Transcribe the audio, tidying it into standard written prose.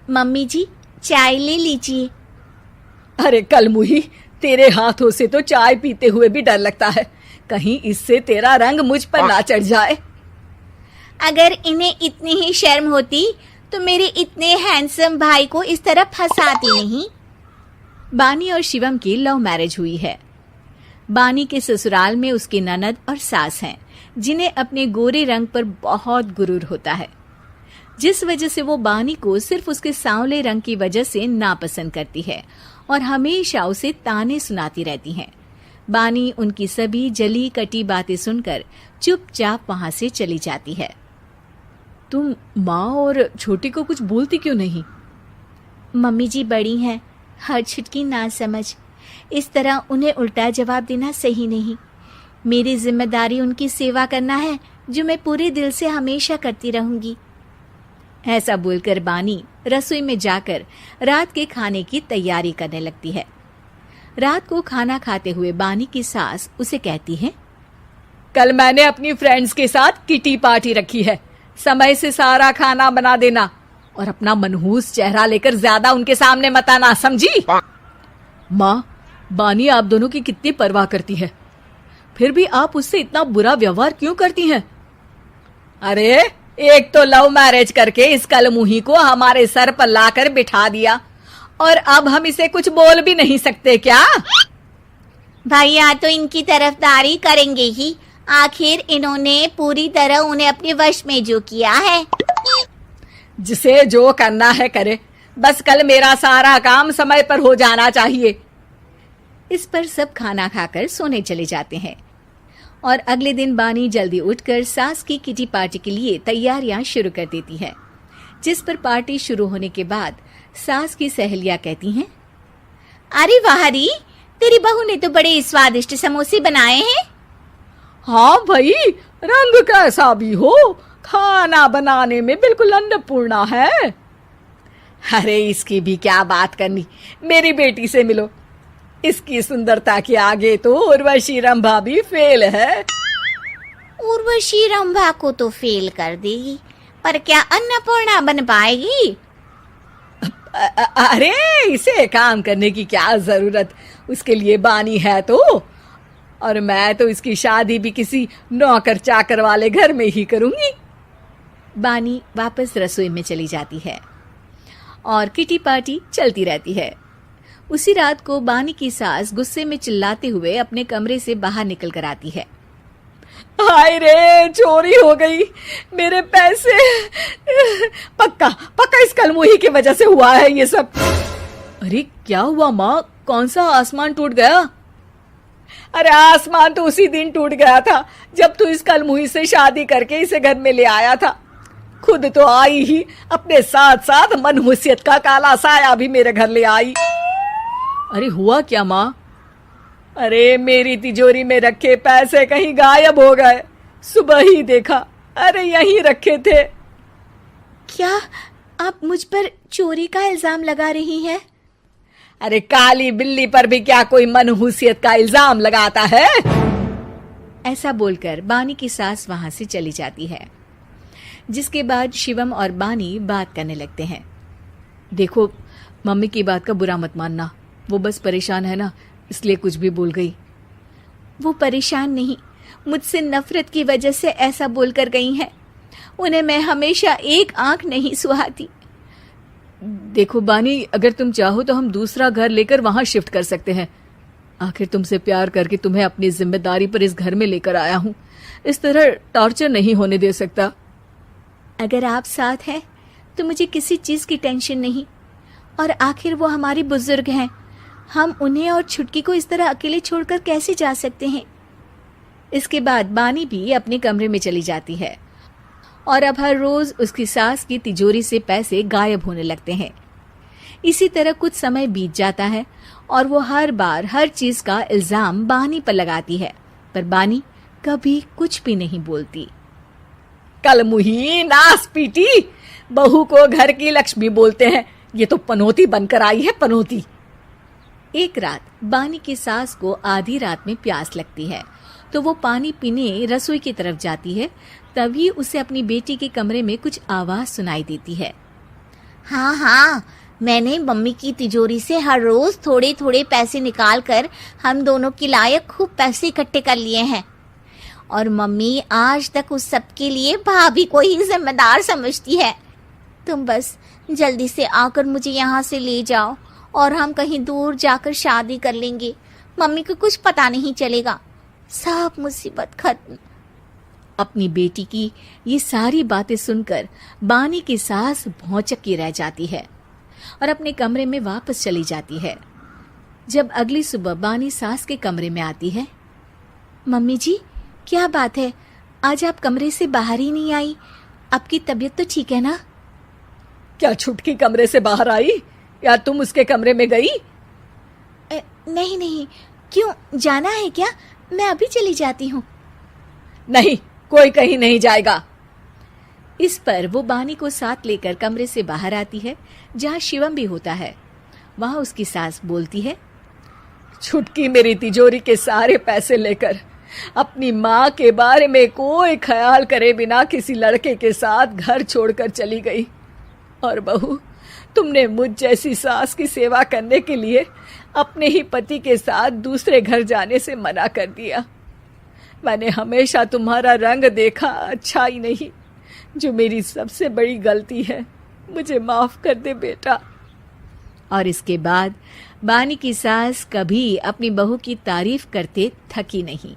Mummy जी, चाय ले लीजिए। अरे कलमुही, तेरे हाथों से तो चाय पीते हुए भी डर लगता है, कहीं इससे तेरा रंग मुझ पर ना चढ़ जाए। अगर इन्हें इतनी ही शर्म होती तो मेरे इतने हैंडसम भाई को इस तरह फंसाती नहीं। बानी और शिवम की लव मैरिज हुई है। बानी के ससुराल में उसकी ननद और सास हैं, जिन्हें अपने गोरे रंग पर बहुत गुरूर होता है, जिस वजह से वो बानी को सिर्फ उसके सांवले रंग की वजह से नापसंद करती है और हमेशा उसे ताने सुनाती रहती हैं। बानी उनकी सभी जली कटी बातें सुनकर चुपचाप वहां से चली जाती है। तुम माँ और छोटी को कुछ बोलती क्यों नहीं? मम्मी जी बड़ी हैं, हर छुटकी ना समझ, इस तरह उन्हें उल्टा जवाब देना सही नहीं। मेरी जिम्मेदारी उनकी सेवा करना है, जो मैं पूरे दिल से हमेशा करती रहूंगी। ऐसा बोलकर बानी रसोई में जाकर रात के खाने की तैयारी करने लगती है। रात को खाना खाते हुए बानी की सास उसे कहती है, कल मैंने अपनी फ्रेंड्स के साथ किटी पार्टी रखी है, समय से सारा खाना बना देना और अपना मनहूस चेहरा लेकर ज्यादा उनके सामने मत आना, समझी? माँ, बानी आप दोनों की कितनी परवाह करती है, फिर भी आप उससे इतना बुरा व्यवहार क्यों करती हैं? अरे एक तो लव मैरिज करके इस कलमुही को हमारे सर पर लाकर बिठा दिया और अब हम इसे कुछ बोल भी नहीं सकते क्या? भैया तो इनकी तरफदारी करेंगे ही, आखिर इन्होंने पूरी तरह उन्हें अपने वश में जो किया है। जिसे जो करना है करे, बस कल मेरा सारा काम समय पर हो जाना चाहिए। इस पर सब खाना खाकर सोने चले जाते हैं और अगले दिन बानी जल्दी उठकर सास की किटी पार्टी के लिए तैयारियां शुरू कर देती है, जिस पर पार्टी शुरू होने के बाद सास की सहेलियां कहती हैं, अरे वाह री, तेरी बहू ने तो बड़े स्वादिष्ट समोसे बनाए हैं। हाँ भाई, रंग कैसा भी हो, खाना बनाने में बिल्कुल अन्नपूर्णा है। अरे इसकी भी क्या बात करनी, मेरी बेटी से मिलो, इसकी सुंदरता के आगे तो उर्वशी रंभा भी फेल है। उर्वशी रंभा को तो फेल कर देगी, पर क्या अन्नपूर्णा बन पाएगी? अरे इसे काम करने की क्या जरूरत, उसके लिए बानी है तो, और मैं तो इसकी शादी भी किसी नौकर चाकर वाले घर में ही करूंगी। बानी वापस रसोई में चली जाती है और किटी पार्टी चलती रहती है। उसी रात को बानी की सास गुस्से में चिल्लाते हुए अपने कमरे से बाहर निकल कर आती है। हाय रे, चोरी हो गई, मेरे पैसे, पक्का पक्का इस कलमुही की वजह से हुआ है ये सब। अरे क्या हुआ माँ, कौन सा आसमान टूट गया? अरे आसमान तो उसी दिन टूट गया था जब तू इस कलमुही से शादी करके इसे घर में ले आया था। खुद तो आई ही, अपने साथ साथ मनहूसियत का काला साया भी मेरे घर ले आई। अरे हुआ क्या माँ? अरे मेरी तिजोरी में रखे पैसे कहीं गायब हो गए, सुबह ही देखा, अरे यहीं रखे थे। क्या आप मुझ पर चोरी का इल्जाम लगा रही हैं? अरे काली बिल्ली पर भी क्या कोई मनहूसियत का इल्जाम लगाता है? ऐसा बोलकर बानी की सास वहां से चली जाती है, जिसके बाद शिवम और बानी बात करने लगते हैं। देखो, मम्मी की बात का बुरा मत मानना, वो बस परेशान है ना, इसलिए कुछ भी बोल गई। वो परेशान नहीं, मुझसे नफरत की वजह से ऐसा बोलकर गई हैं। उन्हें मैं हमेशा एक आंख नहीं सुहाती। देखो बानी, अगर तुम चाहो तो हम दूसरा घर लेकर वहां शिफ्ट कर सकते हैं। आखिर तुमसे प्यार करके तुम्हें अपनी जिम्मेदारी पर इस घर में लेकर आया हूं, इस तरह टॉर्चर नहीं होने दे सकता। अगर आप साथ हैं तो मुझे किसी चीज की टेंशन नहीं, और आखिर वो हमारी बुजुर्ग हैं, हम उन्हें और छुटकी को इस तरह अकेले छोड़कर कैसे जा सकते हैं? इसके बाद बानी भी अपने कमरे में चली जाती है और अब हर रोज उसकी सास की तिजोरी से पैसे गायब होने लगते हैं। इसी तरह कुछ समय बीत जाता है और वो हर बार हर चीज का इल्जाम बानी पर लगाती है, पर बानी कभी कुछ भी नहीं बोलती। कलमुही नास पीटी, बहू को घर की लक्ष्मी बोलते हैं, ये तो पनौती बनकर आई है, पनौती। एक रात बानी की सास को आधी रात में प्यास लगती है, तो वो पानी पीने रसोई की तरफ जाती है। तभी उसे अपनी बेटी के कमरे में कुछ आवाज सुनाई देती है। हाँ हाँ, मैंने मम्मी की तिजोरी से हर रोज थोड़े थोड़े पैसे निकाल कर हम दोनों के लायक खूब पैसे इकट्ठे कर लिए हैं। और मम्मी आज तक उस सब के लिए भाभी को ही जिम्मेदार समझती है। तुम बस जल्दी से आकर मुझे यहाँ से ले जाओ और हम कहीं दूर जाकर शादी कर लेंगे। मम्मी को कुछ पता नहीं चलेगा, सब मुसीबत खत्म। अपनी बेटी की ये सारी बातें सुनकर बानी की सास भौंचक्की रह जाती है और अपने कमरे में वापस चली जाती है। जब अगली सुबह बानी सास के कमरे में आती है, मम्मी जी, क्या बात है, आज आप कमरे से बाहर ही नहीं आई? आपकी तबीयत तो ठीक है ना? क्या छुटकी कमरे से बाहर आई या तुम उसके कमरे में गई? नहीं नहीं, क्यों, जाना है क्या? मैं अभी चली जाती हूँ। नहीं, कोई कहीं नहीं जाएगा। इस पर वो बानी को साथ लेकर कमरे से बाहर आती है, जहाँ शिवम भी होता है। वहां उसकी सास बोलती है, छुटकी मेरी तिजोरी के सारे पैसे लेकर अपनी माँ के बारे में कोई ख्याल करे बिना किसी लड़के के साथ घर छोड़कर चली गई। और बहू, तुमने मुझ जैसी सास की सेवा करने के लिए अपने ही पति के साथ दूसरे घर जाने से मना कर दिया। मैंने हमेशा तुम्हारा रंग देखा अच्छा ही नहीं, जो मेरी सबसे बड़ी गलती है। मुझे माफ कर दे बेटा। और इसके बाद बानी की सास कभी अपनी बहू की तारीफ करते थकी नहीं।